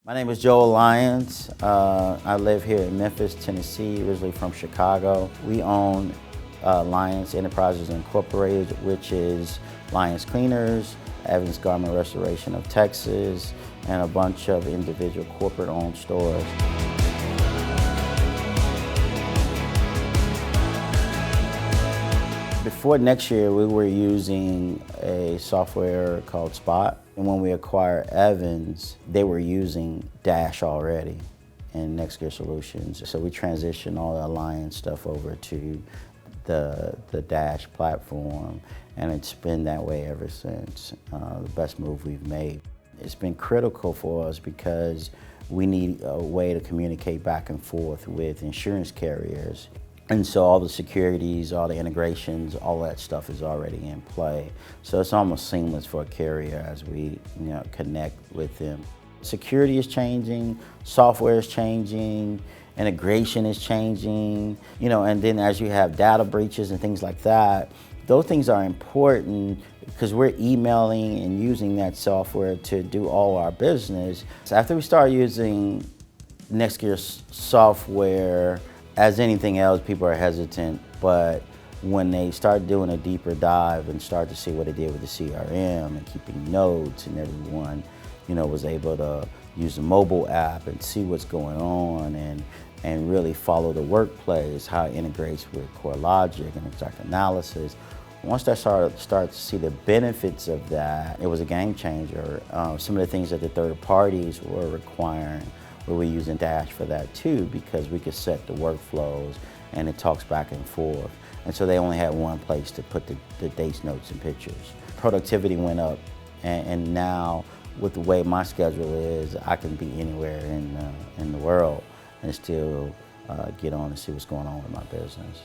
My name is Joel Lyons. I live here in Memphis, Tennessee, originally from Chicago. We own Lyons Enterprises Incorporated, which is Lyons Cleaners, Evans Garment Restoration of Texas, and a bunch of individual corporate-owned stores. Before next year, we were using a software called Spot. And when we acquired Evans, they were using Dash already in Nextgear Solutions. So we transitioned all the Lyons stuff over to the Dash platform, and it's been that way ever since. The best move we've made. It's been critical for us because we need a way to communicate back and forth with insurance carriers. And so all the securities, all the integrations, all that stuff is already in play. So it's almost seamless for a carrier as we connect with them. Security is changing, software is changing, integration is changing, and then as you have data breaches and things like that, those things are important because we're emailing and using that software to do all our business. So after we start using Nextgear software, as anything else, people are hesitant, but when they start doing a deeper dive and start to see what they did with the CRM and keeping notes, and everyone, was able to use the mobile app and see what's going on and really follow the workplace, how it integrates with CoreLogic and exact analysis. Once they start to see the benefits of that, it was a game changer. Some of the things that the third parties were requiring, we were using Dash for that too, because we could set the workflows and it talks back and forth. And so they only had one place to put the dates, notes, and pictures. Productivity went up, and now with the way my schedule is, I can be anywhere in the world and still get on and see what's going on with my business.